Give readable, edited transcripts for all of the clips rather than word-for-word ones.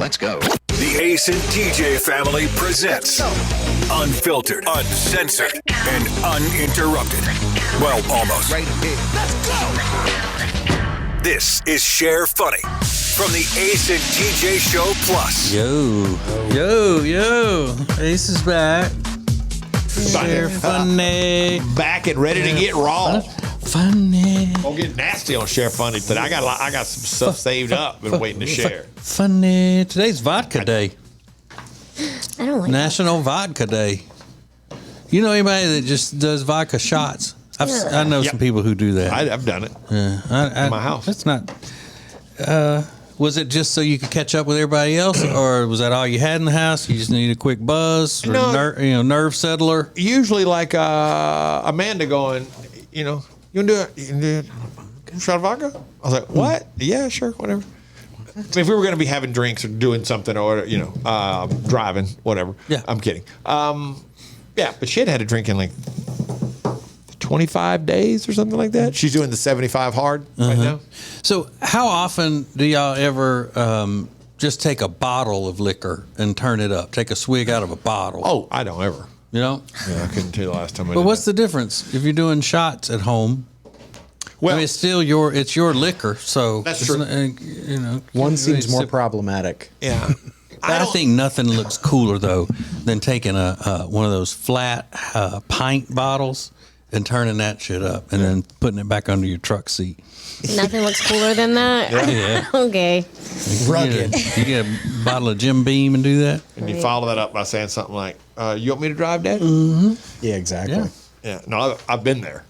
Let's go. The Ace and TJ family presents Unfiltered, Uncensored, and Uninterrupted. Well, almost. Right here. Let's go. This is Share Funny from the Ace and TJ Show Plus. Yo. Ace is back. Share Funny. Back and ready to get raw. Funny. Don't get nasty on Share Funny today. I got some stuff saved up and waiting to share. Funny. Today's Vodka Day. I don't like National Vodka Day. You know anybody that just does vodka shots? I know some people who do that. I've done it in my house. That's not. Was it just so you could catch up with everybody else, or was that all you had in the house? You just need a quick buzz, or nerve settler. Usually, like Amanda going, you want to do it? You can do it. Shot of vodka? I was like, what? Yeah, sure, whatever. I mean, if we were going to be having drinks or doing something or, driving, whatever. Yeah. I'm kidding. Yeah, but she had a drink in like 25 days or something like that. She's doing the 75 hard right now. So how often do y'all ever just take a bottle of liquor and turn it up? Take a swig out of a bottle? Oh, I don't ever. You know? Yeah, I couldn't tell you the last time I did But what's that. the difference if you're doing shots at home? Well, I mean, it's still your liquor, so That's it's true. not, One seems more sip- problematic. yeah. I think nothing looks cooler though than taking a one of those flat pint bottles and turning that shit up and then putting it back under your truck seat. Nothing looks cooler than that. Yeah. Okay. Rugged. You get a bottle of Jim Beam and do that. And you follow that up by saying something like, you want me to drive, Dad? Yeah, exactly. Yeah. Yeah. No, I've been there.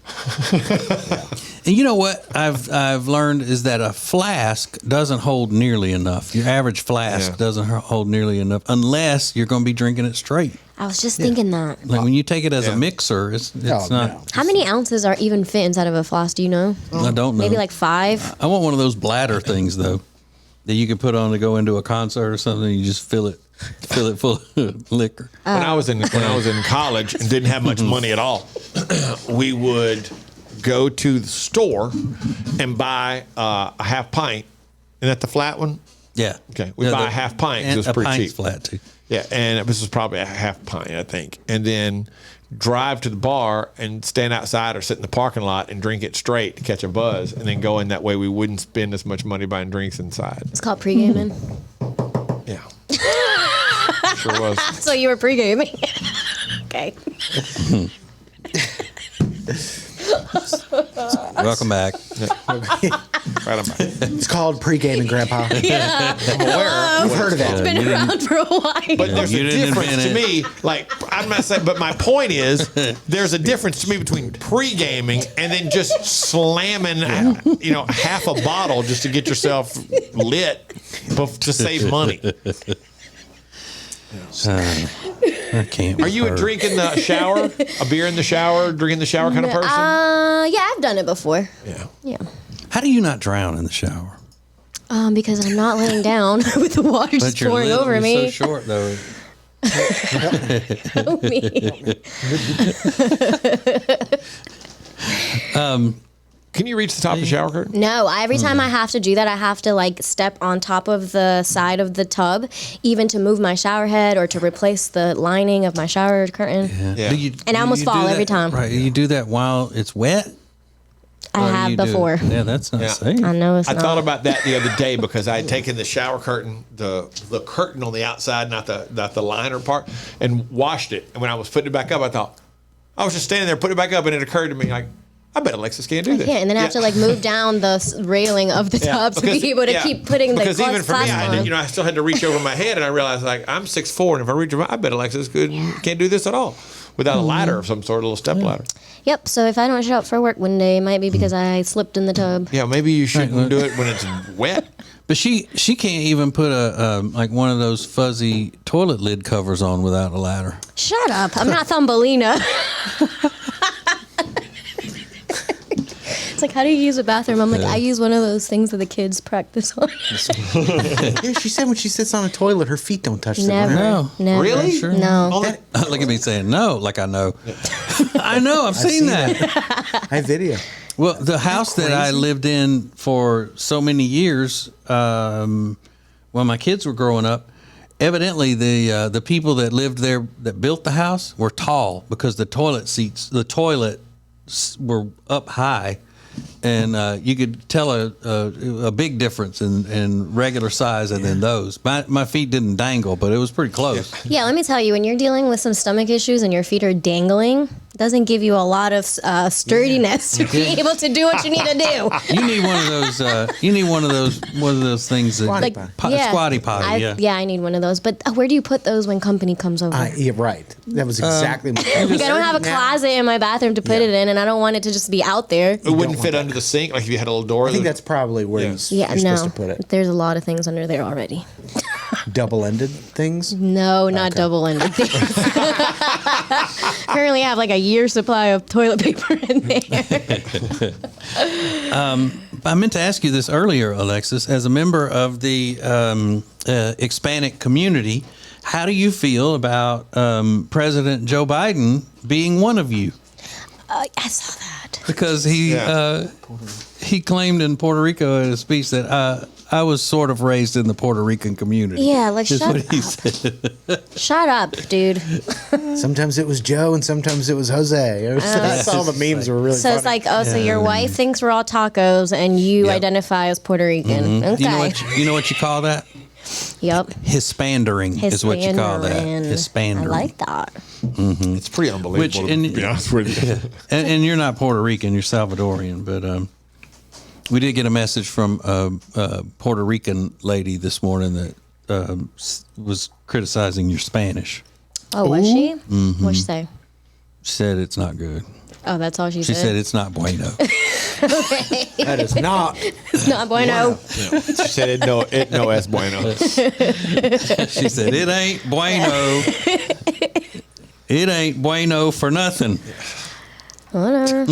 And you know what I've learned is that a flask doesn't hold nearly enough. Your average flask doesn't hold nearly enough unless you're going to be drinking it straight. I was just thinking that. Like when you take it as a mixer, it's not. No. How many ounces are even fit inside of a flask? Do you know? I don't know. Maybe like 5. I want one of those bladder things though that you can put on to go into a concert or something. You just fill it full of liquor. When I was in college and didn't have much money at all, we would go to the store and buy a half pint. Isn't that the flat one? Yeah. Okay. We buy a half pint 'cause And it's a pretty pint's cheap. flat too. Yeah, and this was probably a half pint, I think. And then drive to the bar and stand outside or sit in the parking lot and drink it straight to catch a buzz, and then go in that way. We wouldn't spend as much money buying drinks inside. It's called pre-gaming. Yeah. Sure was. So you were pre-gaming. Okay. Welcome back. Right on by. It's called pre-gaming, Grandpa. I'm aware. You've heard of It's it. been around for a while. But there's You a didn't difference invent to it. me. Like, I'm not saying, but my point is, there's a difference to me between pre-gaming and then just slamming, half a bottle just to get yourself lit to save money. I can't. Are you a drink in the shower, a beer in the shower, drink in the shower kind of person? Yeah, I've done it before. Yeah. Yeah. How do you not drown in the shower? Because I'm not laying down with the water just But your pouring lid over was me. so short though. Can you reach the top of the shower curtain? No, every time I have to do that, I have to like step on top of the side of the tub, even to move my shower head or to replace the lining of my shower curtain. Yeah. And I almost fall every time. Right. You do that while it's wet? I Or have you do it- before. Yeah, that's not Yeah. safe. I know it's I not. thought about that the other day because I had taken the shower curtain, the curtain on the outside, not the liner part, and washed it. And when I was putting it back up, I thought, I was just standing there, putting it back up, and it occurred to me, like, I bet Alexis can't do this. Yeah, and then I have to like move down the railing of the tub to be able to keep putting the because even flask for me, on. I still had to reach over my head, and I realized like I'm 6'4", and if I reach over, I bet Alexis can't do this at all without a ladder of some sort, a little step ladder. Yep. So if I don't show up for work one day, it might be because I slipped in the tub. Yeah, maybe you shouldn't do it when it's wet. But she can't even put a like one of those fuzzy toilet lid covers on without a ladder. Shut up! I'm not Thumbelina. It's like, how do you use a bathroom? I'm like, I use one of those things that the kids practice on. Yeah, she said when she sits on a toilet, her feet don't touch the Never. ground. No. Never. Really? Sure. No. Look at me saying no, like I know. I know. I've seen that. I have video. Well, the house that I lived in for so many years, when my kids were growing up, evidently the people that lived there that built the house were tall because the toilets were up high. And you could tell a big difference in regular size and then those. My feet didn't dangle, but it was pretty close. Yeah, let me tell you, when you're dealing with some stomach issues and your feet are dangling, it doesn't give you a lot of sturdiness to be able to do what you need to do. You need one of those. You need one of those things that squatty potty. I need one of those. But where do you put those when company comes over? Yeah, right. That was exactly my I don't have a closet in my bathroom to put it in, and I don't want it to just be out there. It wouldn't fit under the sink, like if you had a little door. I think that's probably where you're supposed to put it. There's a lot of things under there already. Double-ended things? No, not double-ended things. Currently, I have like a year's supply of toilet paper in there. I meant to ask you this earlier, Alexis. As a member of the Hispanic community, how do you feel about President Joe Biden being one of you? I saw that. Because he claimed in Puerto Rico in a speech that I was sort of raised in the Puerto Rican community. Yeah, like shut up. Said. Shut up, dude. Sometimes it was Joe and sometimes it was Jose. I saw the memes were really So funny. it's like, so your wife thinks we're all tacos and you identify as Puerto Rican. Okay. You know what you call that? Yep. Hispandering is what you call that. Hispandering. I like that. It's pretty unbelievable, to be honest with you. And you're not Puerto Rican, you're Salvadorian, but we did get a message from a Puerto Rican lady this morning that was criticizing your Spanish. Oh, was she? Mm-hmm. What'd she say? She said it's not good. Oh, that's all she said? She said it's not bueno. That is not. It's not bueno. Yeah. She said it no es bueno. She said it ain't bueno. It ain't bueno for nothing. Whatever.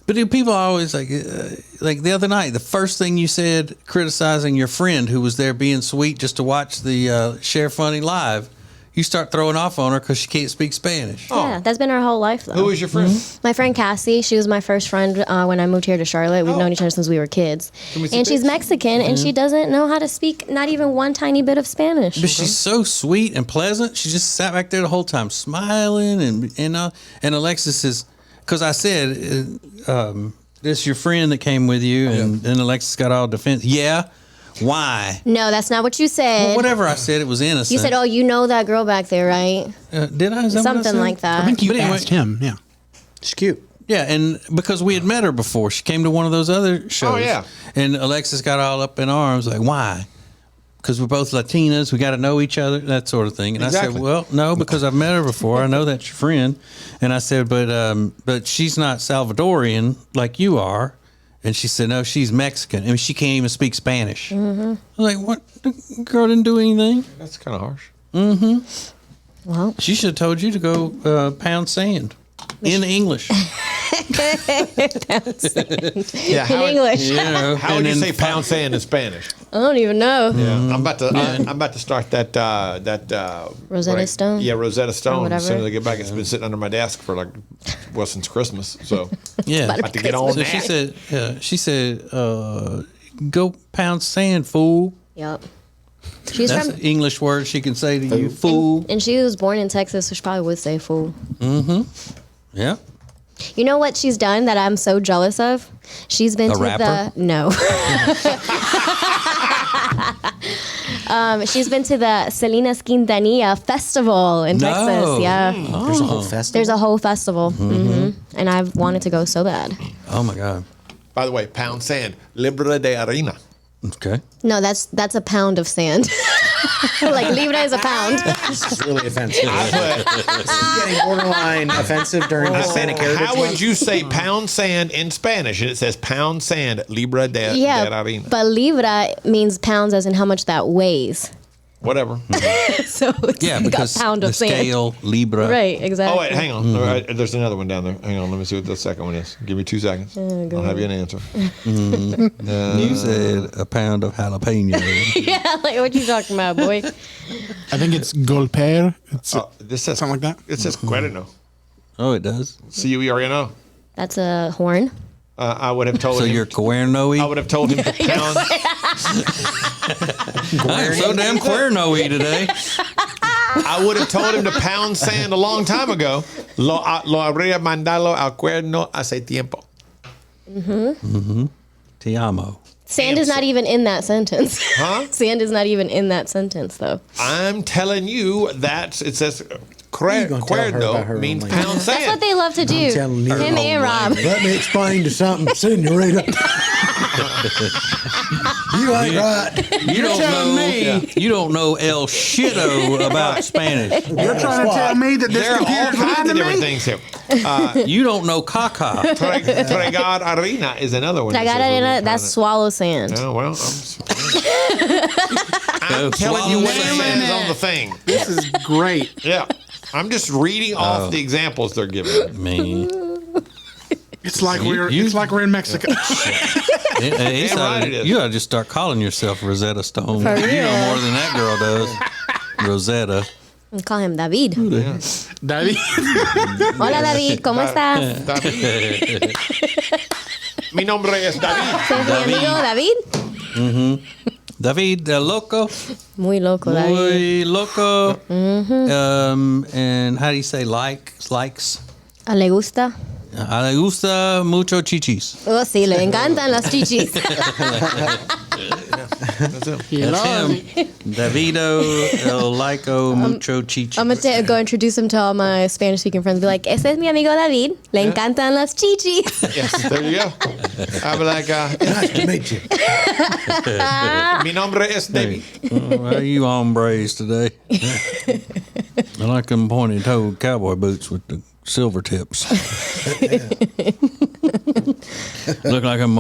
But do people always like the other night, the first thing you said criticizing your friend who was there being sweet just to watch the Share Funny live, you start throwing off on her because she can't speak Spanish. Yeah, that's been her whole life, though. Who was your friend? My friend Cassie. She was my first friend when I moved here to Charlotte. We've known each other since we were kids. And she's Mexican, and she doesn't know how to speak not even one tiny bit of Spanish. But she's so sweet and pleasant. She just sat back there the whole time smiling. And Alexis is, because I said, this your friend that came with you, and Alexis got all defensive. Yeah. Why? No, that's not what you said. Well, whatever I said, it was innocent. You said, "Oh, you know that girl back there, right?" Did I? Is that Something what I said? like that. I think you But anyway- asked him. Yeah. She's cute. Yeah, and because we had met her before, she came to one of those other shows. Oh, yeah. And Alexis got all up in arms, like, why? Because we're both Latinas, we got to know each other, that sort of thing. And I Exactly. said, well, no, because I've met her before. I know that's your friend. And I said, but she's not Salvadorian like you are. And she said, no, she's Mexican. I mean, she can't even speak Spanish. Mm-hmm. I was like, what? The girl didn't do anything. That's kind of harsh. Well, She should have told you to go pound sand in English. Yeah, in English. You know, How would and you then say pound sand in Spanish? I don't even know. Yeah, I'm about to start that Rosetta Stone? Yeah, Rosetta Stone. whatever. As soon as I get back, it's been sitting under my desk for since Christmas. So Yeah. about to get on So that. she said, go pound sand, fool. Yep. She's That's from, an English word she can say to you, fool. and she was born in Texas, so she probably would say fool. Yeah. You know what she's done that I'm so jealous of? She's been A to rapper? no. She's been to the Salinas Quintanilla Festival in No. Texas. Yeah. There's a whole festival. There's a whole festival. And I've wanted to go so bad. Oh, my God. By the way, pound sand, libra de harina. Okay. No, that's a pound of sand. Like, Libra is a pound. This is really offensive. I This is getting borderline offensive during put, Hispanic Heritage how would Month. you say pound sand in Spanish? And it says pound sand, libra de Yeah, harina. but Libra means pounds as in how much that weighs. Whatever. So it's Yeah, like because a pound the of sand. scale, Libra. Right, exactly. Oh, wait, hang on. All right, there's another one down there. Hang on, let me see what the second one is. Give me 2 seconds. I'll have you an answer. You said a pound of jalapeno. Yeah, like, what you talking about, boy? I think it's golpear. It's This says something like that. It says cuerno. Oh, it does? Cuerno. That's a horn. I would have told So him. you're cuerno-y? I would have told him to pound. I am so damn queer-no-y today. I would have told him to pound sand a long time ago. Lo habría mandado al cuerno hace tiempo. Te amo. Sand is not even in that sentence. Huh? Sand is not even in that sentence, though. I'm telling you that it says you gonna tell her about cuerno her means own pound That's what sand. they love to do. telling you. Him and Rob. Let me explain to something, senorita. You ain't right. You don't know. You don't know el shito about Spanish. You're trying to tell me that this There are all computer's lying kinds to of different me? things here. You don't know caca. Tragar arena is another one. Tragar arena, that's swallow sand. Oh, well, I'm telling you what it Swallow says sand. on the thing. This is great. Yeah. I'm just reading off the examples they're giving. Me. It's like we're in Mexico. Right it is. You ought to just start calling yourself Rosetta Stone. For You know real. more than that girl does. Rosetta. We call him David. Daddy. Hola, David. ¿Cómo estás? David. Mi nombre es David. ¿Es mi amigo David? David Loco. Muy loco, David. Muy loco. And how do you say likes? ¿Le gusta? A le gusta mucho chichis. Oh, sí, le encantan las chichis. He That's loves him. Davido El Lico Mucho Chichis. I'm going to go introduce him to all my Spanish-speaking friends. Be like, ese es mi amigo David. Le encantan las chichis. Yes, there you go. I'll be like, Nice to meet you. mi nombre es David. How are you hombres today? I like them pointy-toed cowboy boots with the silver tips. look like them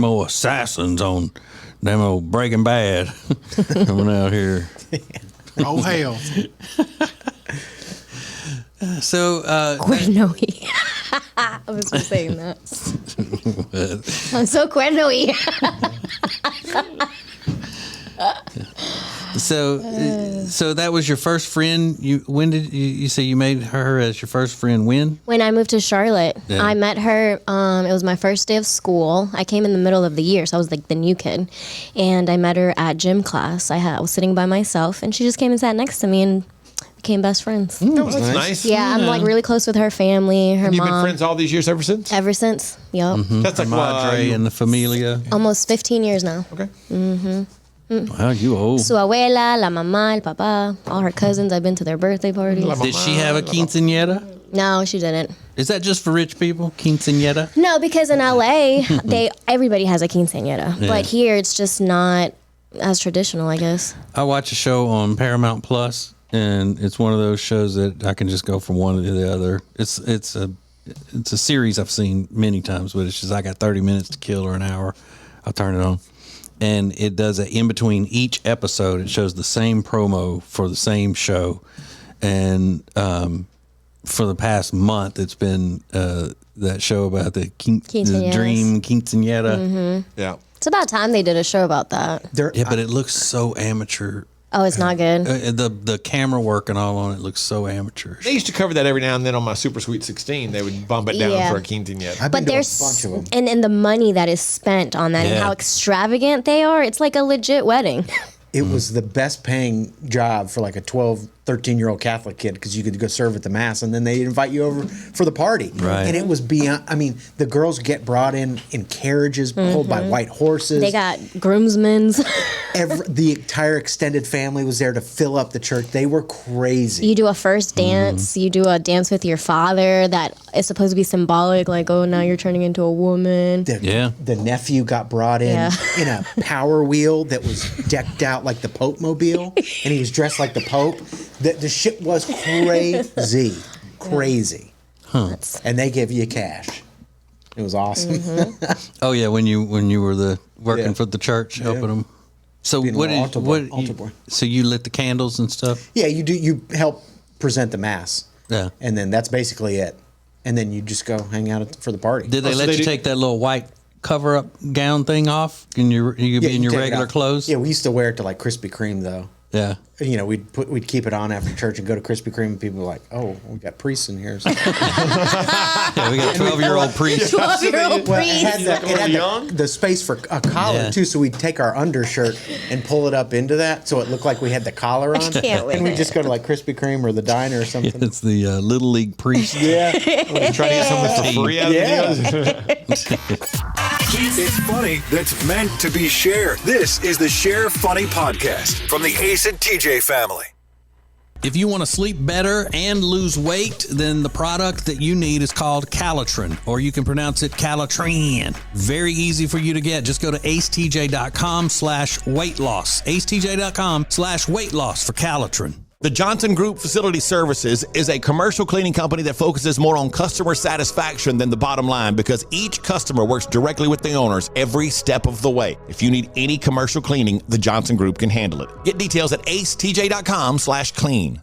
old assassins on them old Breaking Bad coming out here. Oh, hell. So, Cuerno-y. I was just saying that. I'm so cuerno-y. so that was your first friend. When did you say you made her as your first friend? When? When I moved to Charlotte, Yeah. I met her. It was my first day of school. I came in the middle of the year, so I was like the new kid. And I met her at gym class. I was sitting by myself, and she just came and sat next to me and became best friends. Oh, that's nice. Yeah, I'm like really close with her family, her You've been mom. friends all these years ever since? Ever since. Yep. That's like Madre and the familia. Almost 15 years now. Okay. Wow, you old. Su abuela, la mamá, el papá, all her cousins. I've been to their birthday parties. Did she have a quinceañera? No, she didn't. Is that just for rich people? Quinceañera? No, because in LA, everybody has a quinceañera, Yeah. but here it's just not as traditional, I guess. I watch a show on Paramount Plus, and it's one of those shows that I can just go from one to the other. It's a series I've seen many times, but it's just I got 30 minutes to kill or an hour. I'll turn it on. And it does it in between each episode. It shows the same promo for the same show. And for the past month, it's been that show about the Quinceañeras. dream quinceañera. Yeah. It's about time they did a show about that. Yeah, but it looks so amateur. Oh, it's not good. The camera work and all on it looks so amateurish. They used to cover that every now and then on my Super Sweet 16. They would bump it down Yeah. for a quinceañera. I've But been to a there's bunch of them. and the money that is spent on that and Yeah. how extravagant they are, it's like a legit wedding. It was the best paying job for like a 12, 13-year-old Catholic kid because you could go serve at the mass and then they invite you over for the party. Right. And it was beyond, I mean, the girls get brought in carriages pulled by white horses. They got groomsmen. The entire extended family was there to fill up the church. They were crazy. You do a first dance. You do a dance with your father that is supposed to be symbolic, like, oh, now you're turning into a woman. The nephew got brought in Yeah. in a Power Wheel that was decked out like the Pope Mobile, and he was dressed like the Pope. The shit was crazy. And they give you cash. It was awesome. Oh yeah, when you were working Yeah. for the church, helping them. So Being what an did altar boy- what? altar boy. So you lit the candles and stuff. Yeah, you do. You help present the mass. Yeah. And then that's basically it. And then you just go hang out for the party. Did they so let they you did- take that little white cover up gown thing off? Can you be in your take it regular off. clothes? Yeah, we used to wear it to like Krispy Kreme though. Yeah. You know, we'd keep it on after church and go to Krispy Kreme, and people were like, "Oh, we got priests in here." Yeah, we got 12-year-old priests. 12-year-old Well, priest. it had the space for a collar Yeah. too, so we'd take our undershirt and pull it up into that, so it looked like we had the collar on. can't with and we'd it. just go to like Krispy Kreme or the diner or something. It's the Little League priest. Yeah, Trying to get something for free out of the deal. It's funny that's meant to be shared. This is the Share Funny Podcast from the Ace and TJ family. If you want to sleep better and lose weight, then the product that you need is called Calitrin, or you can pronounce it Calitrin. Very easy for you to get. Just go to acetj.com/weight loss. acetj.com/weight loss for Calitrin. The Johnson Group Facility Services is a commercial cleaning company that focuses more on customer satisfaction than the bottom line because each customer works directly with the owners every step of the way. If you need any commercial cleaning, the Johnson Group can handle it. Get details at acetj.com/clean.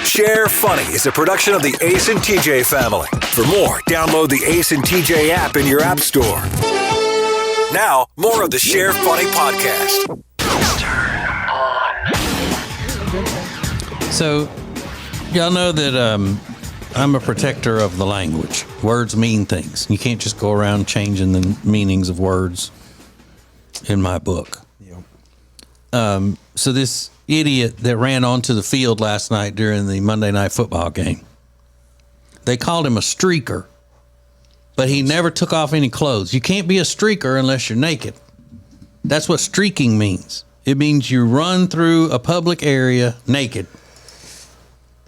Share Funny is a production of the Ace and TJ family. For more, download the Ace and TJ app in your app store. Now, more of the Share Funny Podcast. So, y'all know that I'm a protector of the language. Words mean things. You can't just go around changing the meanings of words in my book. So this idiot that ran onto the field last night during the Monday Night Football game, they called him a streaker, but he never took off any clothes. You can't be a streaker unless you're naked. That's what streaking means. It means you run through a public area naked.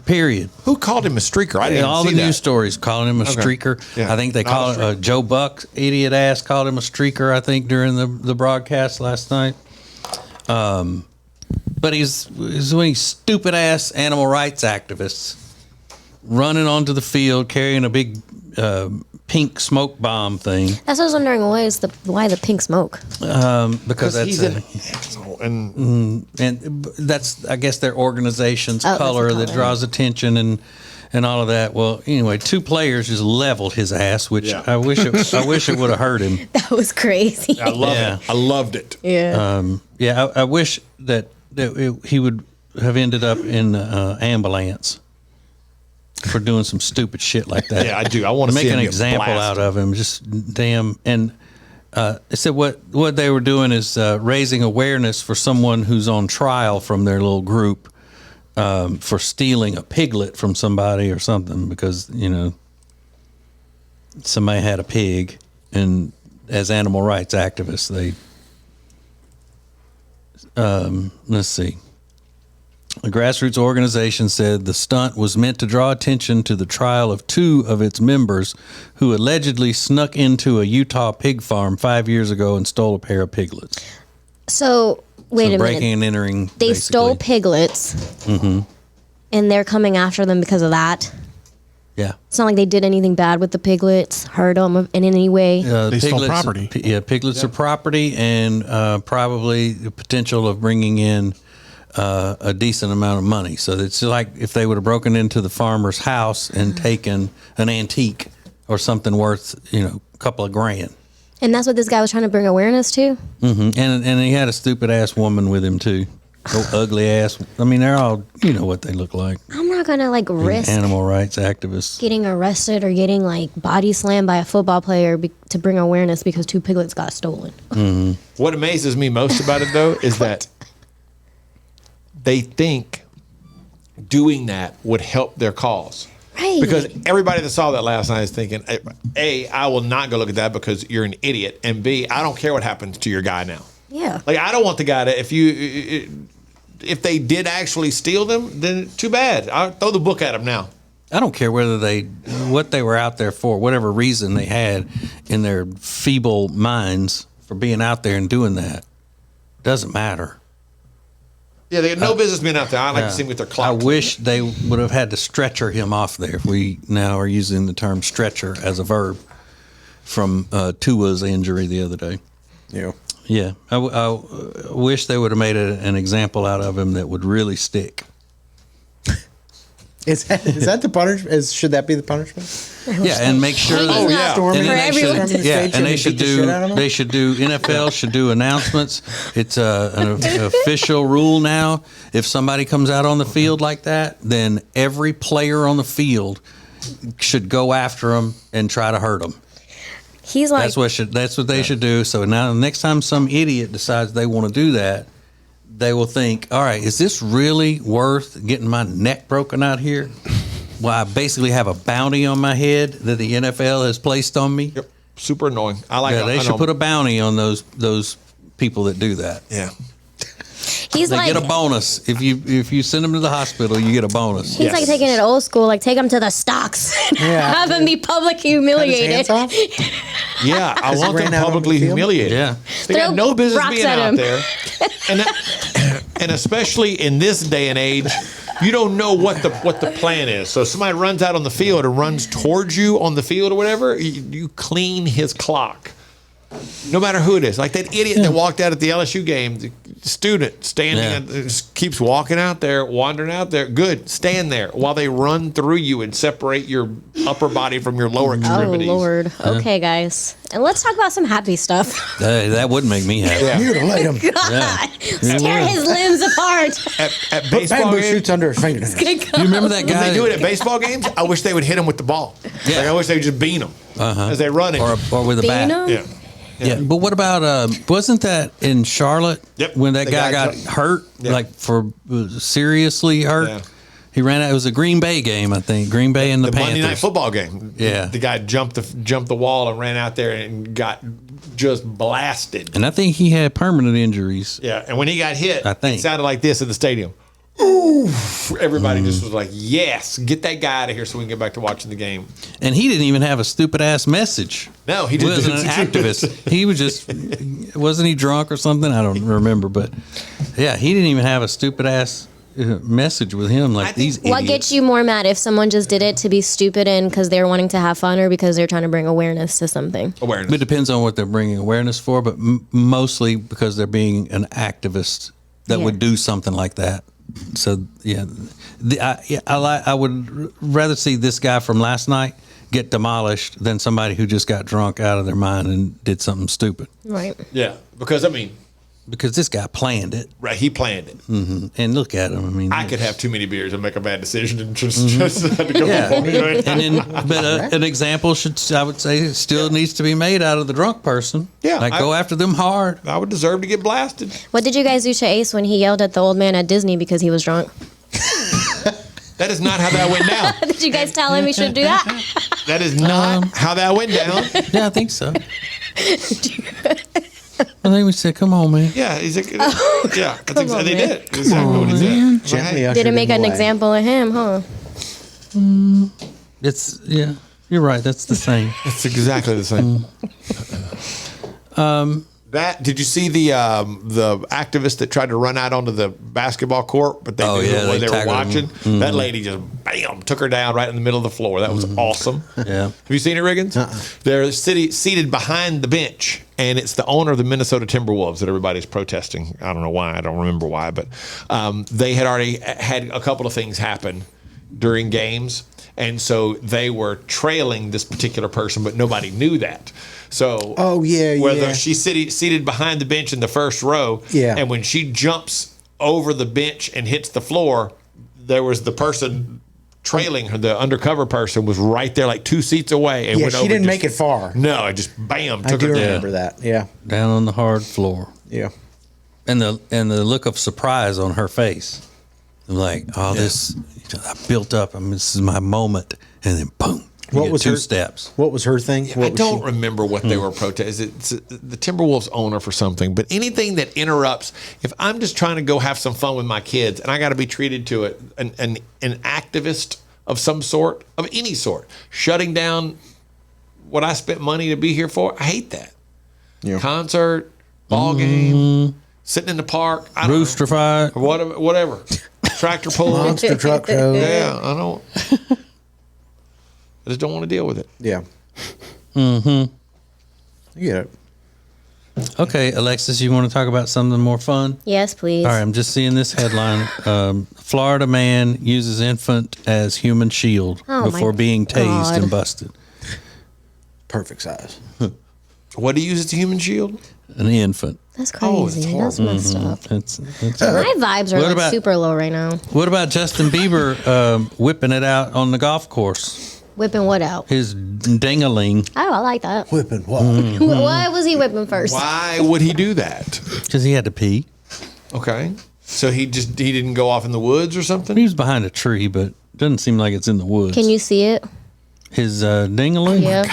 Period. Who called him a streaker? I didn't All see the that. news stories calling him a streaker. Yeah. I think they call it Joe Buck, idiot ass, called him a streaker. I think during the broadcast last night. But he's one of these stupid ass animal rights activists running onto the field carrying a big pink smoke bomb thing. That's what I was wondering. Why the pink smoke? Because that's he's an asshole. And and that's, I guess, their organization's Oh, that's the color that color. draws attention and all of that. Well, anyway, two players just leveled his ass, which Yeah. I wish it would have hurt him. That was crazy. I love Yeah. it. I loved it. Yeah. I wish that he would have ended up in an ambulance for doing some stupid shit like that. Yeah, I do. I want to make see him an get example blasted. out of him. Just damn. And it said what they were doing is raising awareness for someone who's on trial from their little group for stealing a piglet from somebody or something, because somebody had a pig, and as animal rights activists, they let's see. A grassroots organization said the stunt was meant to draw attention to the trial of two of its members who allegedly snuck into a Utah pig farm 5 years ago and stole a pair of piglets. So wait a Breaking minute. and entering. They basically. stole piglets, and they're coming after them because of that. Yeah. It's not like they did anything bad with the piglets, hurt them in any way. They stole property. Piglets are property, and probably the potential of bringing in a decent amount of money. So it's like if they would have broken into the farmer's house and taken an antique or something worth, a couple of grand. And that's what this guy was trying to bring awareness to. And he had a stupid ass woman with him too. Ugly ass. I mean, they're all, what they look like. I'm not gonna risk Animal rights activists. getting arrested or getting body slammed by a football player to bring awareness because two piglets got stolen. What amazes me most about it, though, is that they think doing that would help their cause. Right. Because everybody that saw that last night is thinking, A, I will not go look at that because you're an idiot. And B, I don't care what happens to your guy now. Yeah. I don't want the guy to, if they did actually steal them, then too bad. I'll throw the book at them now. I don't care what they were out there for, whatever reason they had in their feeble minds for being out there and doing that. Doesn't matter. Yeah, they had no business being out there. I like to see them with their I clout. wish they would have had to stretcher him off there. If we now are using the term stretcher as a verb from Tua's injury the other day. Yeah. Yeah, I wish they would have made an example out of him that would really stick. Is that the punishment? Should that be the punishment? Yeah, and make sure that. Hanging up Storming And for then everyone. and they should do. They should do. NFL should do announcements. It's an official rule now. If somebody comes out on the field like that, then every player on the field should go after them and try to hurt them. He's like, That's what they should do. So now, next time some idiot decides they want to do that, they will think, all right, is this really worth getting my neck broken out here? Well, I basically have a bounty on my head that the NFL has placed on me. Yep. Super annoying. I like. Yeah, they should put a bounty on those people that do that. Yeah. he's They like, get a bonus if you send them to the hospital. You get a bonus. he's like taking it old school, like take him to the stocks, Yeah. have him be publicly humiliated. Cut his hands off? Yeah, I want ran them out on the publicly field? humiliated. Yeah. They got Throw no business rocks being at out him. there. And especially in this day and age, you don't know what the plan is. So somebody runs out on the field and runs towards you on the field or whatever, you clean his clock. No matter who it is. Like that idiot that walked out at the LSU game, the student standing, just keeps walking out there, wandering out there. Good. Stand there while they run through you and separate your upper body from your lower Oh extremities. Lord. Okay, guys, and let's talk about some happy stuff. That would make me happy. Mutilate him. God, tear his limbs apart. At Put baseball bamboo games, shoots under his fingernails. You remember that guy? when they do it at baseball games, I wish they would hit him with the ball. Yeah. Like I wish they would just beat him as they run it. or with a bat. Beano? Yeah. Yeah, but what about wasn't that in Charlotte Yep. when that The guy guy got hurt, Yeah. like seriously hurt? Yeah. He ran out. It was a Green Bay game, I think. Green Bay and the The Panthers. Monday Night Football game. Yeah. The guy jumped the wall and ran out there and got just blasted. And I think he had permanent injuries. Yeah. And when he got hit, I think. it sounded like this in the stadium. Oof. Everybody just was like, yes, get that guy out of here so we can get back to watching the game. And he didn't even have a stupid ass message. No, he He just wasn't an activist. He was just, wasn't he drunk or something? I don't remember. But yeah, he didn't even have a stupid ass message with him like think- these idiots. What gets you more mad, if someone just did it to be stupid and because they're wanting to have fun, or because they're trying to bring awareness to something? Awareness. It depends on what they're bringing awareness for, but mostly because they're being an activist that Yeah. would do something like that. So yeah, I would rather see this guy from last night get demolished than somebody who just got drunk out of their mind and did something stupid. Right. Yeah. Because, I mean, Because this guy planned it, right, he planned it. and look at him. I mean, I could have too many beers and make a bad decision and just had to go Yeah. for me. Right? And then, but an example I would say, still needs to be made out of the drunk person. Yeah, like go after them hard. I would deserve to get blasted. What did you guys do to Ace when he yelled at the old man at Disney because he was drunk? That is not how that went down. Did you guys tell him he should do that? That is not how that went down. Yeah, I think so. I think we said, "Come on, man." Yeah, he's like, Oh, yeah, that's come on, they man. did. Exactly what he did. Gently Right. ushered Didn't make him an away. example of him, huh? Yeah, you're right. That's the same. It's exactly the same. That did you see the activist that tried to run out onto the basketball court, but they Oh, knew yeah, where they they were tackled him. watching? That lady just bam took her down right in the middle of the floor. That was awesome. Yeah. Have you seen it, Riggins? They're seated behind the bench, and it's the owner of the Minnesota Timberwolves that everybody's protesting. I don't know why. I don't remember why, but they had already had a couple of things happen during games, and so they were trailing this particular person, but nobody knew that. So, whether she's seated behind the bench in the first row, and when she jumps over the bench and hits the floor, there was the person trailing her, the undercover person was right there, like 2 seats away. And went she over didn't just- make it far. No, it just bam I took do her down. remember that. Yeah, Down on the hard floor, yeah. and the look of surprise on her face, like, oh, this I built up. I mean, this is my moment, and then boom. What was two her steps? What was her thing? I What was don't she- remember what they were protesting. It's the Timberwolves owner for something, but anything that interrupts. If I'm just trying to go have some fun with my kids, and I got to be treated to it, an activist of some sort, of any sort, shutting down what I spent money to be here for, I hate that. Yeah. Concert, ball game, sitting in the park, I don't Rooster know, fight. whatever, tractor pull. Monster truck show. Yeah, I don't. I just don't want to deal with it. Yeah. Mm-hmm. You get it. Okay, Alexis, you want to talk about something more fun? Yes, please. All right, I'm just seeing this headline. Florida man uses infant as human shield Oh, before my being tased God. and busted. Perfect size. What do you use as a human shield? An infant. That's Oh, it's crazy. That's messed up. It's My vibes are What like about- super low right now. What about Justin Bieber whipping it out on the golf course? Whipping what out? His ding-a-ling, Oh, I like that. Whipping what? Why was he whipping first? Why would he do that? because he had to pee. Okay. So he didn't go off in the woods or He something? was behind a tree, but it doesn't seem like it's in the woods. Can you see it? His ding-a-ling? Yeah.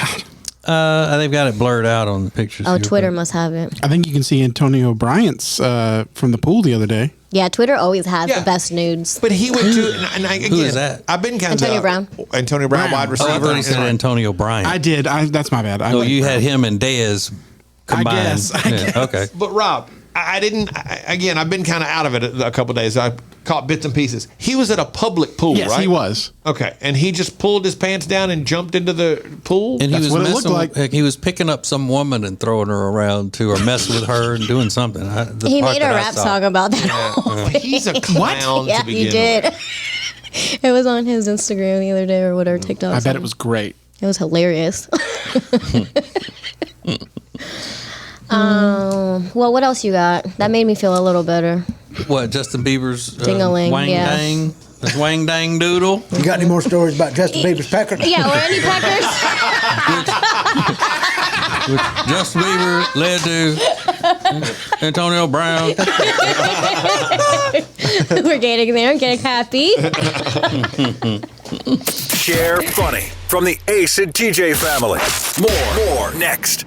They've got it blurred out on the pictures. Oh, here, Twitter but- must have it. I think you can see Antonio Bryant's from the pool the other day. Yeah, Twitter always has Yeah. the best nudes. But he went to, and again, Who is that? I've been kind Antonio of Brown. Antonio Brown, wide Oh, receiver. I thought he said Antonio Bryant. I did. That's my bad. So you had him and Dez combined. I guess. Okay. But Rob, I didn't. Again, I've been kind of out of it a couple days. I caught bits and pieces. He was at a public pool, Yes, right? he was. Okay, and he just pulled his pants down and jumped into the pool. And he That's was what it looked messing. like. He was picking up some woman and throwing her around too, or messing with her and doing something. He made a rap song about that. He's a clown Yeah, to begin he did. with. It was on his Instagram the other day or whatever, TikTok. I bet it was great. It was hilarious. Well, what else you got? That made me feel a little better. What Justin Bieber's Ding-a-ling, wang yeah. dang, his wang dang doodle. You got any more stories about Justin Bieber's pecker? Yeah, or any Packers? Justin Bieber led to Antonio Brown. We're getting there, getting happy. Share funny from the Ace and TJ family. More next.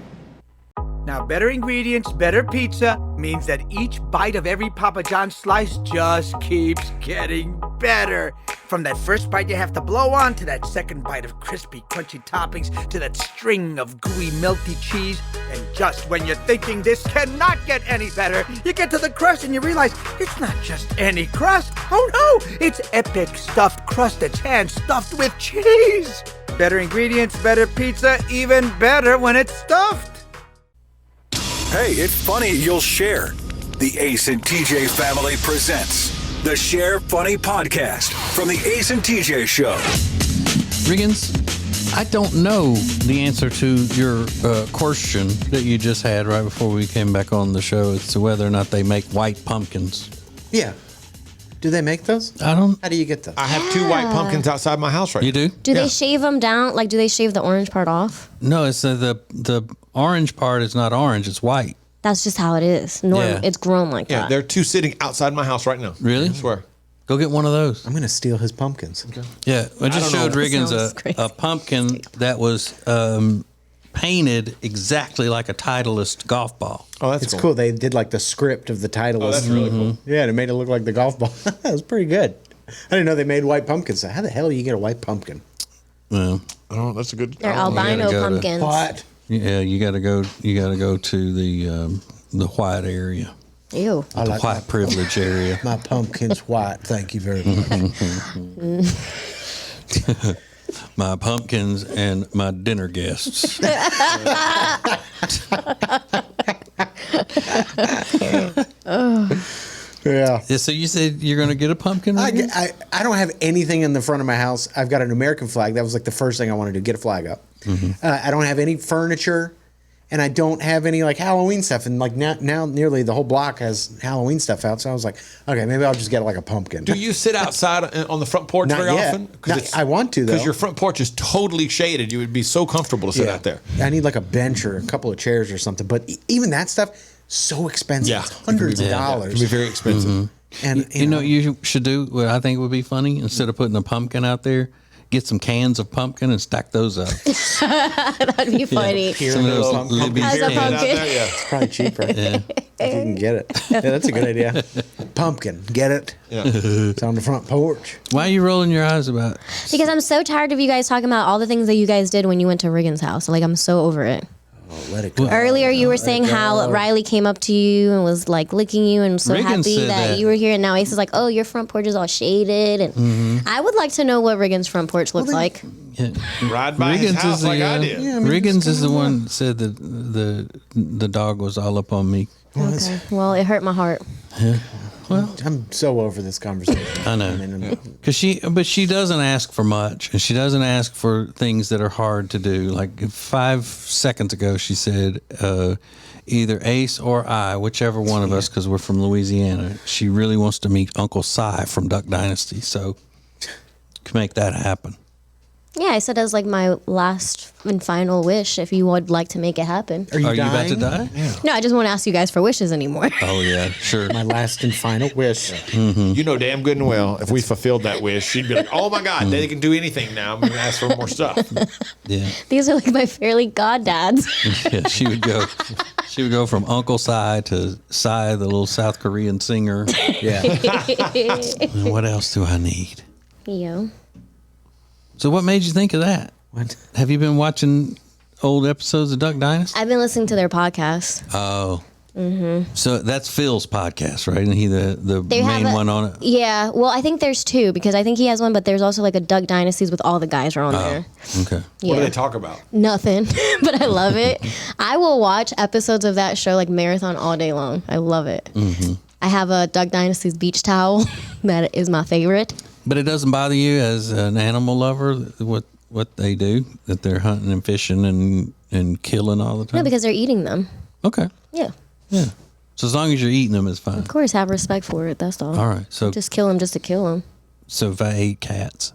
Now, better ingredients, better pizza means that each bite of every Papa John's slice just keeps getting better. From that first bite you have to blow on, to that second bite of crispy, crunchy toppings, to that string of gooey, melty cheese. And just when you're thinking this cannot get any better, you get to the crust and you realize it's not just any crust. Oh no, it's epic stuffed crust that's hand-stuffed with cheese. Better ingredients, better pizza, even better when it's stuffed. Hey, it's funny you'll share. The Ace and TJ family presents the Share Funny Podcast from the Ace and TJ Show. Riggins, I don't know the answer to your question that you just had right before we came back on the show as to whether or not they make white pumpkins. Yeah. Do they make those? I don't. How do you get those? I have 2 white pumpkins outside my house right You now. do? Do Yeah. they shave them down? Like, do they shave the orange part off? No, it's the orange part is not orange. It's white. That's just how it is. Yeah. It's grown like Yeah, that. there are 2 sitting outside my house right now. Really? I swear. Go get one of those. I'm going to steal his pumpkins. Yeah, I just don't showed know. Riggins Sounds crazy. a pumpkin that was painted exactly like a Titleist golf ball. Oh, that's It's cool. They did like the script of the title. Oh, that's really cool. Yeah, and it made it look like the golf ball. That was pretty good. I didn't know they made white pumpkins. How the hell do you get a white pumpkin? Well, Oh, that's a good. They're gotta albino go to- pumpkins. What? yeah, you got to go. You got to go to the white area, Ew. I the like white privilege area. my pumpkin's white. Thank you very much. My pumpkins and my dinner guests. Yeah. Yeah, so you said you're going to get a pumpkin? Riggins? I don't have anything in the front of my house. I've got an American flag. That was like the first thing I wanted to do, get a flag up. I don't have any furniture, and I don't have any like Halloween stuff. And like now nearly the whole block has Halloween stuff out. So I was like, okay, maybe I'll just get like a pumpkin. Do you sit outside on the front porch Not very yet. often? I want to, though. Because your front porch is totally shaded. You would be so comfortable to sit out there. I need like a bench or a couple of chairs or something. But even that stuff, so expensive. Yeah. It's hundreds of It dollars. can be very expensive. And You know what you should do? What I think would be funny, instead of putting a pumpkin out there, get some cans of pumpkin and stack those up. That'd be funny. Some of those Libby's As a cans. pumpkin. Yeah. it's probably cheaper. If you can get it. Yeah, that's a good idea. Pumpkin, get it? Yeah. It's on the front porch. Why are you rolling your eyes about? Because I'm so tired of you guys talking about all the things that you guys did when you went to Riggins' house. Like, I'm so over it. Oh, let it go. Earlier, you were saying how Riley came up to you and was like licking you and so Riggins happy said that that. you were here. And now Ace is like, oh, your front porch is all shaded. And I would like to know what Riggins' front porch looks like. Ride by his house like I did. Yeah, I mean, Riggins it's is the kinda one that said that the dog was all up on me. Okay. Well, it hurt my heart. I'm so over this conversation. I know. Because she doesn't ask for much, and she doesn't ask for things that are hard to do. Like 5 seconds ago, she said either Ace or I, whichever one of us, because we're from Louisiana. She really wants to meet Uncle Si from Duck Dynasty, so can make that happen. Yeah, I said as like my last and final wish if you would like to make it happen. Are you Are you about dying? to die? Yeah. No, I just won't ask you guys for wishes anymore. Oh yeah, sure. My last and final wish. You know damn good and well if we fulfilled that wish, she'd be like, "Oh my God, they can do anything now. I'm gonna ask for more stuff." Yeah, These are like my fairly god dads. yeah. She would go. She would go from Uncle Si to Psy, the little South Korean singer. Yeah. And what else do I need? Yo. So what made you think of that? What? Have you been watching old episodes of Duck Dynasty? I've been listening to their podcast. Oh. Mm-hmm. So that's Phil's podcast, right? And he the They have main a- one on it? Yeah, well, I think there's two because I think he has one, but there's also like a Duck Dynasties with all the guys are on there. Okay. Yeah. What do they talk about? Nothing, but I love it. I will watch episodes of that show like marathon all day long. I love it. Mm-hmm. I have a Duck Dynasties beach towel that is my favorite. But it doesn't bother you as an animal lover what they do, that they're hunting and fishing and killing all the time? No, because they're eating them. Okay. Yeah, Yeah. So as long as you're eating them, it's fine. of course, have respect for it. That's all. All right. So Just kill them just to kill them. so if I ate cats,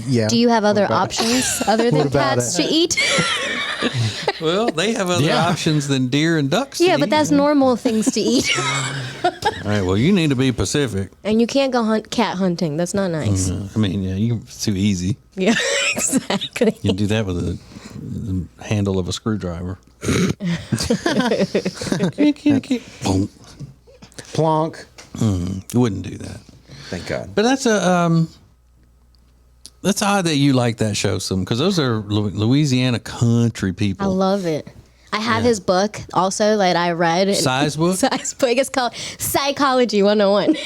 Yeah. Do you have other options other than about cats to eat? well, they have other options than deer and ducks. to Yeah, but eat. that's normal things to eat. All right. Well, you need to be Pacific. And you can't go cat hunting. That's not nice. I mean, yeah, it's too easy. Yeah, exactly. You do that with the handle of a screwdriver. Boom. Plonk. You wouldn't do that. Thank God. But that's that's odd that you like that show some, because those are Louisiana country I people. love it. I have his book also that I read. Size book? Size book. It's called Psychology 101.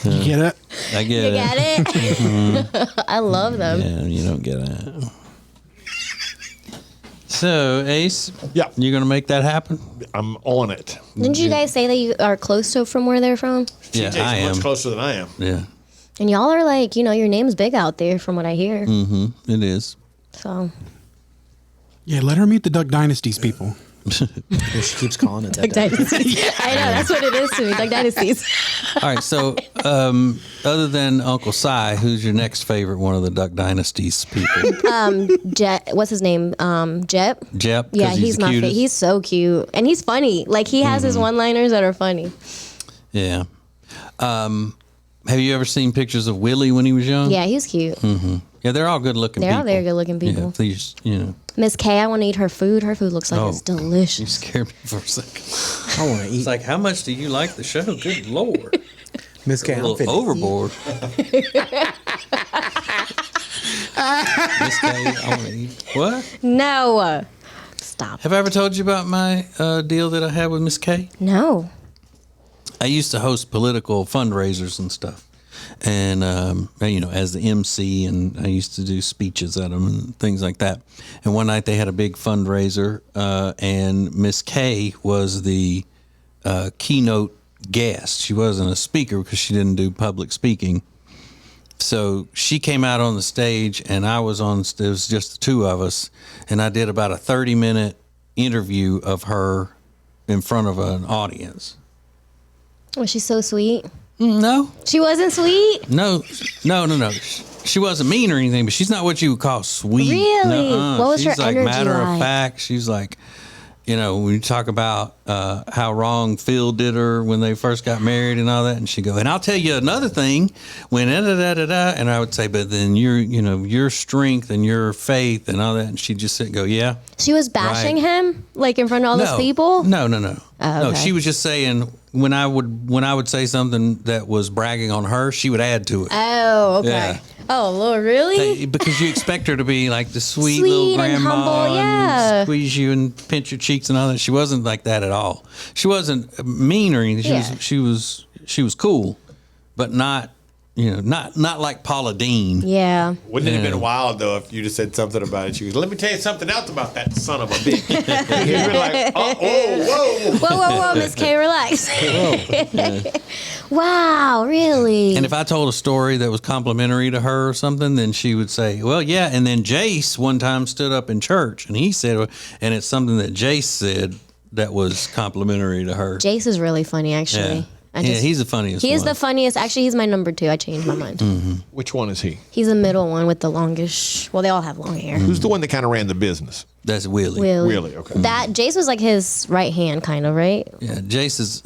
You get it? I get You it. get it? I love them. Yeah, you don't get it. So, Ace, Yeah. you gonna make that happen? I'm on it. Didn't you guys say that you are close to from where they're from? Yeah, TJ's I am. much closer than I am. Yeah, And y'all are like, your name's big out there from what I hear. it is. So, Yeah, let her meet the Duck Dynasties people. She keeps calling it that. Dynasties. I know, that's what it is to me. Like Dynasties. All right. So, other than Uncle Si, who's your next favorite one of the Duck Dynasties people? Jet, what's his name? Jep. Jep. 'cause Yeah, he's the my favorite. cutest? He's so cute. And he's funny. Like, he has his one-liners that are funny. Yeah. Have you ever seen pictures of Willie when he was young? Yeah, he's cute. Yeah, they're all good looking They're people. all very good-looking Yeah, people. please, Miss K, I want to eat her food. Her food looks like Oh. it's You delicious. scared me for a second. I want to eat. It's like, how much do you like the show? Good Lord. Miss K. A I'm little fit to overboard. Miss K, I want to eat. What? No. Stop. Have I ever told you about my deal that I had with Miss K? No. I used to host political fundraisers and stuff. And, as the MC, and I used to do speeches at them and things like that. And one night they had a big fundraiser, and Miss K was the keynote guest. She wasn't a speaker because she didn't do public speaking. So she came out on the stage, and I was on. It was just the two of us, and I did about a 30-minute interview of her in front of an audience. Was she so sweet? No, She wasn't sweet? no. She wasn't mean or anything, but she's not what you would call sweet. Really? What was she's her like energy matter of like? fact. She's like, when you talk about how wrong Phil did her when they first got married and all that, and she go, and I'll tell you another thing, when and I would say, but then your strength and your faith and all that, and she'd just sit and go, yeah. She was bashing Right. him? Like in front of all those people? No. Oh, No, okay. she was just saying when I would say something that was bragging on her, she would add to it. Oh, okay. Yeah. Oh, Lord, really? Because you expect her to be like the sweet, Sweet little and grandma humble, yeah. and squeeze you and pinch your cheeks and all that. She wasn't like that at all. She wasn't mean or anything. Yeah. She was cool, but not not like Paula Dean. Yeah. Wouldn't it have been wild though if you just said something about it? She goes, "Let me tell you something else about that son of a bitch." You'd be like, "Oh, whoa, Whoa, Miss K, relax." Wow, really? And if I told a story that was complimentary to her or something, then she would say, "Well, yeah." And then Jace one time stood up in church and he said, and it's something that Jace said that was complimentary to her. Jace is really funny, actually. Yeah. Yeah, He's the funniest. He is one. the funniest. Actually, he's my number 2. I changed my mind. Which one is he? He's the middle one with the longish. Well, they all have long hair. Who's the one that kind of ran the business? That's Willie. Really? Okay. That Jace was like his right hand, kind of, right? Yeah, Jace is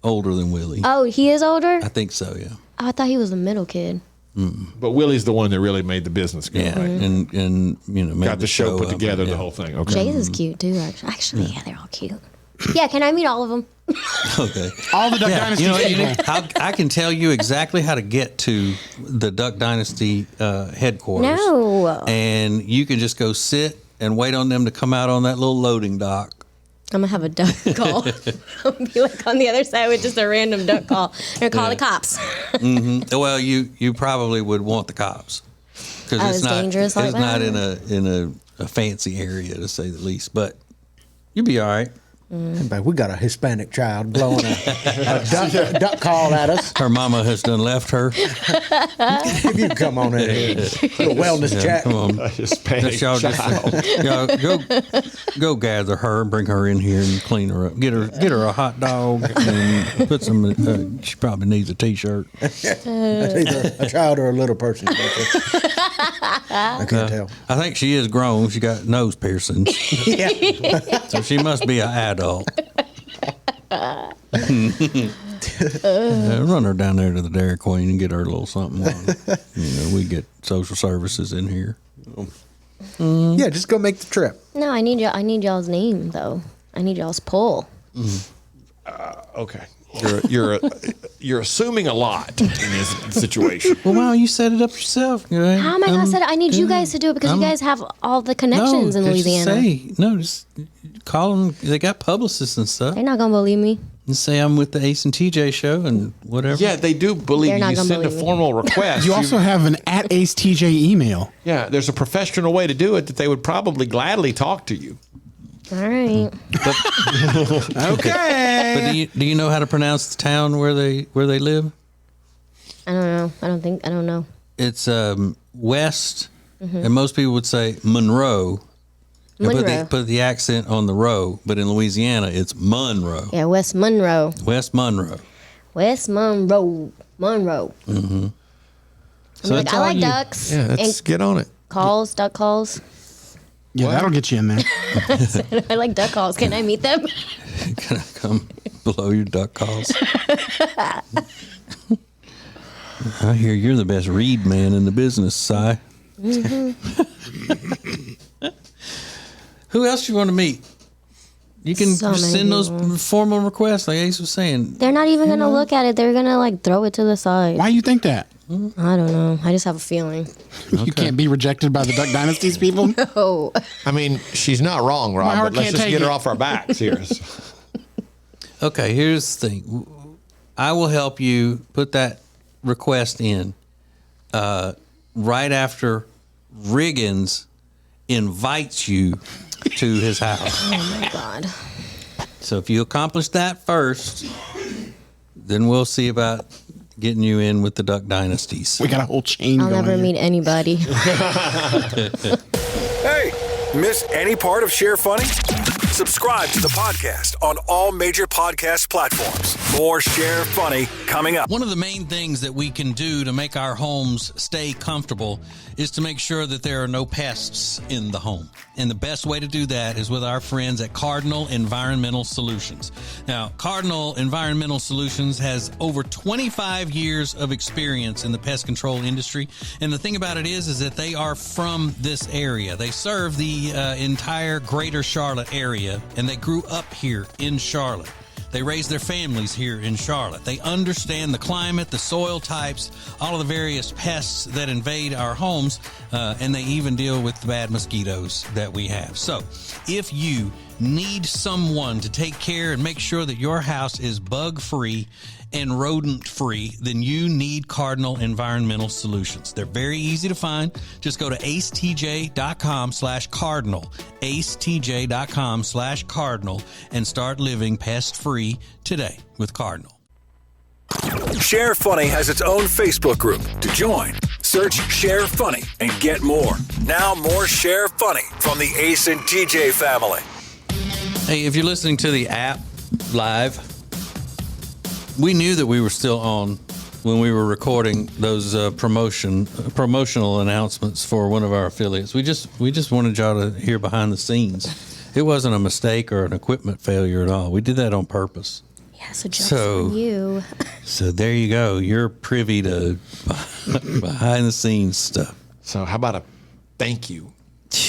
older than Willie. Oh, he is older? I think so. Yeah. Oh, I thought he was the middle kid. But Willie's the one that really made the business go. Yeah, Right? and made Got the show put up, together, yeah. the whole thing. Okay. Jace is cute too. Actually, yeah, they're all cute. Yeah, can I meet all of them? Okay. All the Duck Dynasty people. I can tell you exactly how to get to the Duck Dynasty headquarters. No. And you can just go sit and wait on them to come out on that little loading dock. I'm gonna have a duck call. I'll be like on the other side with just a random duck call. They're gonna call the cops. Well, you probably would want the cops because Oh, it's it's not dangerous like it's that? not in a fancy area to say the least. But you'll be all right. But we got a Hispanic child blowing a duck call at us. Her mama has done left her. If you come on in here, a wellness check. Come on. Hispanic Y'all child. y'all go gather her and bring her in here and clean her up. Get her a hot dog and put some. She probably needs a T-shirt. It's either a child or a little person. I can't tell. I think she is grown. She got nose piercings, Yeah. so she must be an adult. Run her down there to the Dairy Queen and get her a little something. While, we get social services in here. Yeah, just go make the trip. No, I need y'all's name though. I need y'all's poll. Okay. You're assuming a lot in this situation. Well, why don't you set it up yourself? How am I gonna set it? I need you guys to do it because you guys have all the connections in Louisiana. Just call them. They got publicists and stuff. They're not gonna believe me. And say I'm with the Ace and TJ show and whatever. Yeah, they do believe They're you. not You gonna send a believe me. formal request. You also have an @AceTJ email. Yeah, there's a professional way to do it that they would probably gladly talk to you. All right. Okay. But do you know how to pronounce the town where they live? I don't know. I don't know. It's west, and most people would say Monroe. And Monroe. put the accent on the row, but in Louisiana it's Monroe. Yeah, West Monroe. West Monroe. West Monroe. Monroe. Mm-hmm. So I like ducks. Yeah, let's get on it. Calls, duck calls. Yeah, that'll get you in there. I like duck calls. Can I meet them? Can I come blow your duck calls? I hear you're the best read man in the business, Si. Who else you want to meet? You can So just many send those people. formal requests, like Ace was saying. They're not even gonna look at it. They're gonna like throw it to the side. Why you think that? I don't know. I just have a feeling. You can't be rejected by the Duck Dynasty's people? Oh, I mean, she's not wrong, Rob, My heart but let's can't just take get her it. off our backs here. Okay, here's the thing. I will help you put that request in right after Riggins invites you to his house. oh my God. So if you accomplish that first, then we'll see about getting you in with the Duck Dynasties. We got a whole chain I'll going never here. meet anybody. Hey, miss any part of Share Funny? Subscribe to the podcast on all major podcast platforms. More Share Funny coming up. One of the main things that we can do to make our homes stay comfortable is to make sure that there are no pests in the home. And the best way to do that is with our friends at Cardinal Environmental Solutions. Now, Cardinal Environmental Solutions has over 25 years of experience in the pest control industry. And the thing about it is that they are from this area. They serve the entire greater Charlotte area, and they grew up here in Charlotte. They raise their families here in Charlotte. They understand the climate, the soil types, all of the various pests that invade our homes, and they even deal with the bad mosquitoes that we have. So if you need someone to take care and make sure that your house is bug-free and rodent-free, then you need Cardinal Environmental Solutions. They're very easy to find. Just go to acetj.com/cardinal, acetj.com/cardinal, and start living pest-free today with Cardinal. Share Funny has its own Facebook group. To join, search Share Funny and get more. Now more Share Funny from the Ace and TJ family. Hey, if you're listening to the app live, we knew that we were still on when we were recording those promotional announcements for one of our affiliates. We just wanted y'all to hear behind the scenes. It wasn't a mistake or an equipment failure at all. We did that on purpose. Yeah, so jokes on you. So there you go. You're privy to behind the scenes stuff. So how about a thank you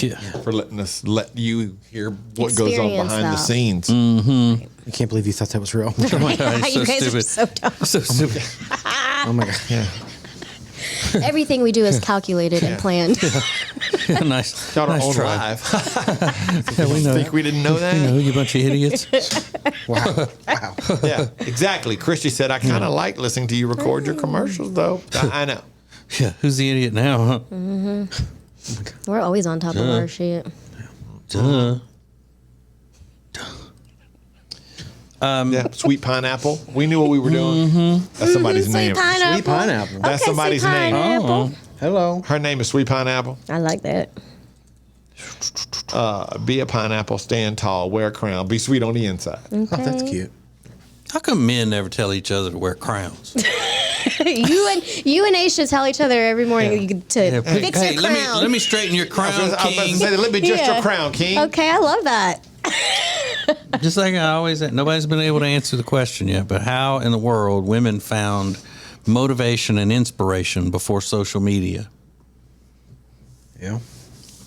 Yeah. for letting us let you hear what goes on Experience behind the that. scenes. I can't believe you thought that was real. Oh my God, it's You so guys stupid. are so dumb. So stupid. Oh my God. Yeah. Everything we do is calculated and planned. Nice. Y'all are nice on try. live. Yeah, we know. Think we didn't know that? You know, you bunch of idiots. Wow. Wow. Yeah, exactly. Christy said, I kind of like listening to you record your commercials, though. I know. Yeah, who's the idiot now, huh? We're always on top of our shit. Duh. Yeah, sweet pineapple. We knew what we were doing. That's somebody's name. Pineapple. Sweet pineapple. That's Okay, somebody's sweet name. pineapple. Hello. Her name is Sweet Pineapple. I like that. Be a pineapple, stand tall, wear a crown, be sweet on the inside. Oh, that's cute. How come men never tell each other to wear crowns? you and Ace should tell each other every morning to fix your crown. let me straighten your crown, I was about to king. say, let me adjust Yeah. your crown, King. Okay, I love that. Just like I always say, nobody's been able to answer the question yet, but how in the world women found motivation and inspiration before social media? Yeah.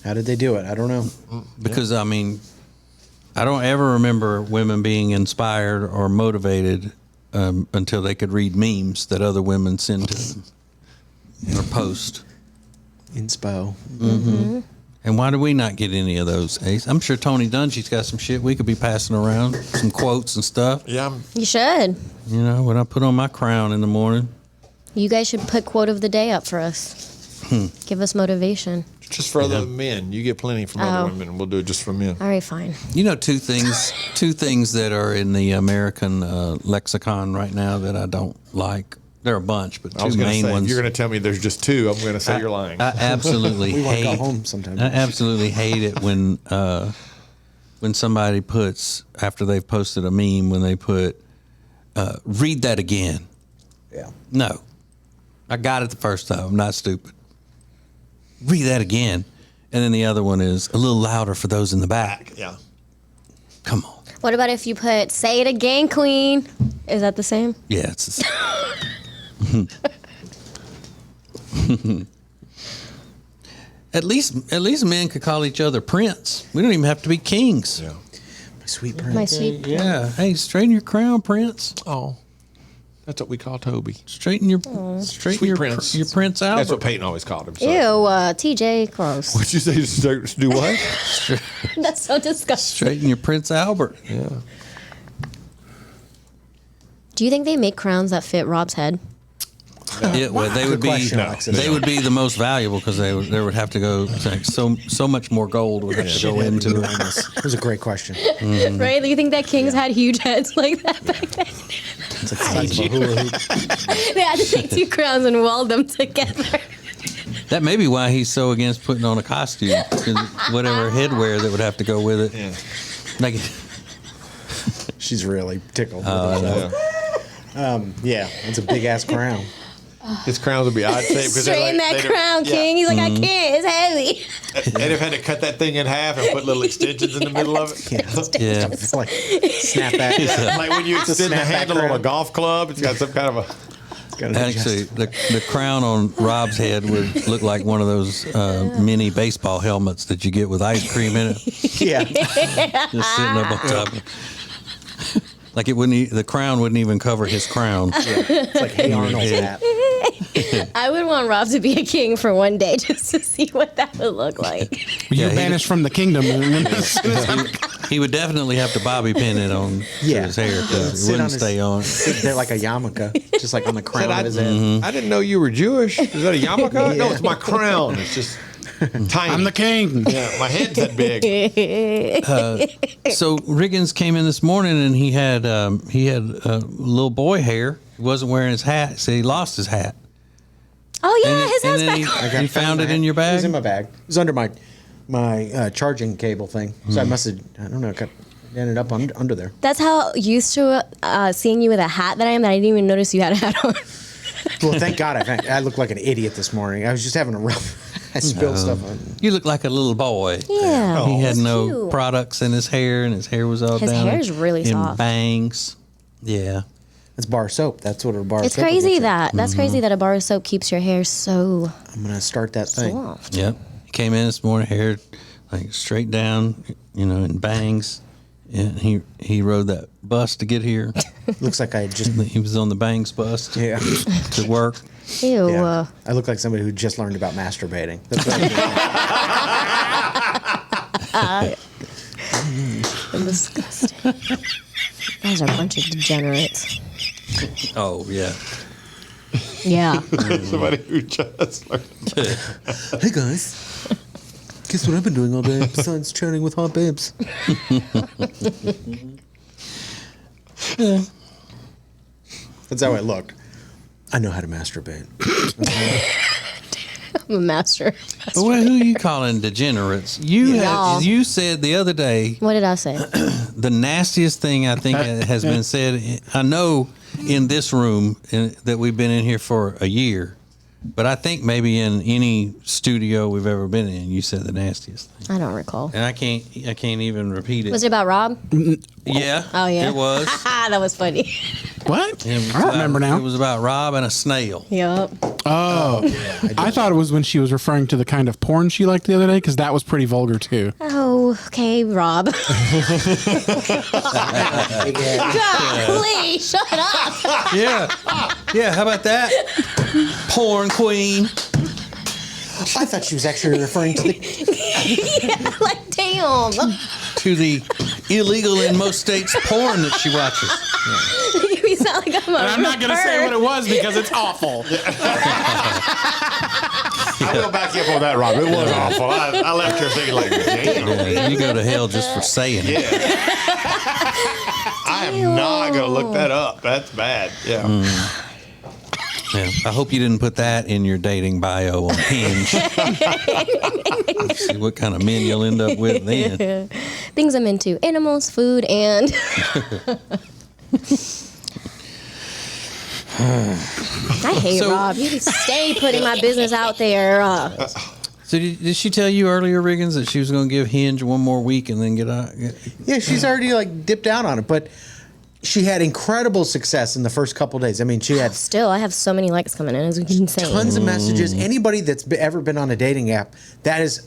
How did they do it? I don't know. Because, I mean, I don't ever remember women being inspired or motivated until they could read memes that other women send to them or post. Inspo. And why do we not get any of those, Ace? I'm sure Tony Dungy's got some shit we could be passing around, some quotes and stuff. Yeah, You should. You know, when I put on my crown in the morning. You guys should put quote of the day up for us. Give us motivation. just for other men. You get plenty from other women, and we'll do it just for men. All right, fine. You know, two things that are in the American lexicon right now that I don't like. There are a bunch, but I was two going to main say, if ones. you're going to tell me there's just two, I'm going to say you're lying. I absolutely We want to go hate. home sometime. I absolutely hate it when somebody puts, after they've posted a meme, when they put, read that again. Yeah. No. I got it the first time. I'm not stupid. Read that again. And then the other one is a little louder for those in the back. Yeah. Come on. What about if you put "Say it again, Queen"? Is that the same? Yeah, it's the same. At least men could call each other Prince. We don't even have to be kings. Yeah. My sweet prince. My sweet. Yeah. Hey, straighten your crown, Prince. Oh, that's what we call Toby. Straighten your Sweet Prince. your Prince Albert. That's what Peyton always called him. So. Ew, TJ, gross. What'd you say? Do what? That's so disgusting. Straighten your Prince Albert. Yeah. Do you think they make crowns that fit Rob's head? Yeah, well, they would be question, Alexis. they would be the most valuable because they would have to go like, so much more gold would have to go into it. That was a great question. Right? Do you think that kings had huge heads like that back then? It's like the size of a hula hoop. They had to take two crowns and weld them together. That may be why he's so against putting on a costume. 'Cause whatever headwear that would have to go with it. Yeah. Like, She's really tickled. Yeah. Yeah, it's a big ass crown. His crowns would be odd shaped because Straighten that crown, King. He's like, I can't. It's heavy. They'd have had to cut that thing in half and put little extensions in the middle of it. yeah. It's like snapback. Like when you extend the snapback handle on a crown. golf club, it's got some kind of a. Actually, the crown on Rob's head would look like one of those mini baseball helmets that you get with ice cream in it, Yeah. just sitting up on top. Like it wouldn't. The crown wouldn't even cover his crown. It's like Hey Arnold's hat. I would want Rob to be a king for one day just to see what that would look like. You're he- banished from the kingdom. He would definitely have to bobby pin it on to his hair because it wouldn't stay on. Sit there like a yarmulke, just like on the crown of his head. I didn't know you were Jewish. Is that a yarmulke? No, it's my crown. It's just tiny. I'm the king. Yeah, my head's that big. So Riggins came in this morning and he had little boy hair. He wasn't wearing his hat, so he lost his hat. Oh yeah, And his hat's then back. you found it in your It bag? was in my bag. It was under my charging cable thing. So I must have, I don't know, ended up under there. That's how used to seeing you with a hat that I am that I didn't even notice you had a hat on. Well, thank God I looked like an idiot this morning. I was just having a rough. I spilled stuff on. You look like a little boy. Yeah, He had that's no cute. products in his hair, and his hair was all His down. hair is really in soft. bangs. Yeah. It's bar soap. That's what a bar It's soap will crazy get you. that's crazy that a bar of soap keeps your hair so I'm going to start that thing. soft. Yep. He came in this morning, hair like straight down, in bangs. And he rode that bus to get here. Looks like I just. He was on the bangs bus Yeah. to work. Ew. Yeah. I look like somebody who just learned about masturbating. That's what I Disgusting. You guys are a bunch of degenerates. Oh, yeah. Yeah. Somebody who just learned. Hey guys. Guess what I've been doing all day besides chatting with hot babes? That's how I looked. I know how to masturbate. I'm a master. But who are you calling degenerates? Y'all. You said the other day What did I say? the nastiest thing I think has been said. I know in this room that we've been in here for a year, but I think maybe in any studio we've ever been in, you said the nastiest thing, I don't recall. and I can't even repeat it. Was it about Rob? Yeah. Oh yeah. It was. That was funny. What? It was I don't remember now. It was about Rob and a snail. Yep. Oh, I thought it was when she was referring to the kind of porn she liked the other day, because that was pretty vulgar too. Oh, okay, Rob. Golly, shut up. Yeah. Yeah. How about that? Porn queen. I thought she was actually referring to the. Yeah, like, damn. To the illegal in most states porn that she watches. You sound like I'm a And I'm not going to say what it was because it's awful. I will back you up on that, Rob. It was awful. I left here thinking like, damn. Yeah, you go to hell just for saying it. Yeah. I am not going to look that up. That's bad. Yeah. Yeah. I hope you didn't put that in your dating bio on Hinge. See what kind of men you'll end up with then. Things I'm into: animals, food, and. I hate So- Rob. You stay putting my business out there. So did she tell you earlier, Riggins, that she was going to give Hinge one more week and then get out? Yeah, she's already like dipped out on it, but she had incredible success in the first couple days. I mean, she had Still, I have so many likes coming in. It's insane. tons of messages. Anybody that's ever been on a dating app, that is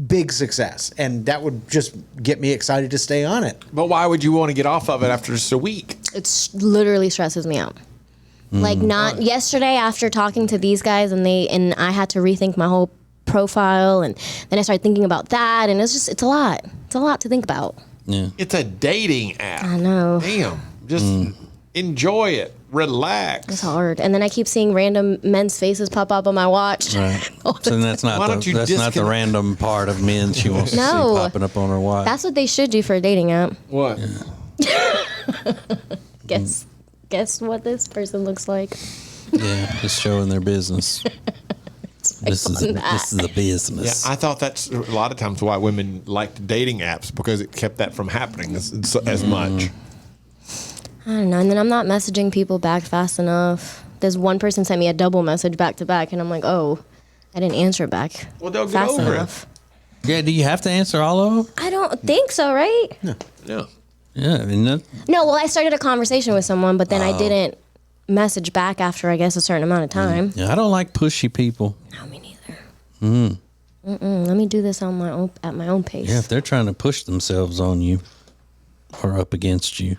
big success, and that would just get me excited to stay on it. But why would you want to get off of it after just a week? It literally stresses me out. Like not yesterday after talking to these guys and I had to rethink my whole profile, and then I started thinking about that, and it's a lot. It's a lot to think about. Yeah. It's a dating app. I know. Damn. Just enjoy it. Relax. It's hard. And then I keep seeing random men's faces pop up on my watch. Right. all the So then time. that's not Why don't you not the disconnect- random part of men she wants to No. see popping up on her watch. That's what they should do for a dating app. What? Guess what this person looks like. Yeah, just showing their business. This is a Yeah, business. I thought that's a lot of times why women liked dating apps, because it kept that from happening as much. I don't know. And then I'm not messaging people back fast enough. There's one person sent me a double message back to back, and I'm like, oh, I didn't answer back. Well, they'll get fast over enough. Yeah, do you have to answer all of them? I don't think so, right? it. Yeah. Yeah, I mean, No, well, I started a conversation with someone, but then I didn't message back after, I guess, a certain amount of time. yeah, I don't like pushy people. No, me neither. Let me do this on my own at my own pace. Yeah, if they're trying to push themselves on you or up against you,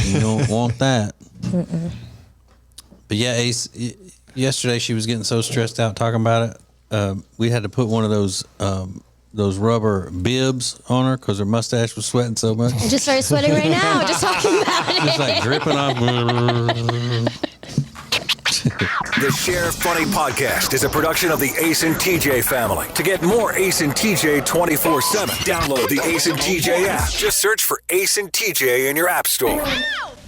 you don't want that. But yeah, Ace, yesterday she was getting so stressed out talking about it. We had to put one of those those rubber bibs on her because her mustache was sweating so much. I just started sweating right now, just talking about it. Just like dripping off. The Share Funny Podcast is a production of the Ace and TJ family. To get more Ace and TJ 24/7, download the Ace and TJ app. Just search for Ace and TJ in your app store.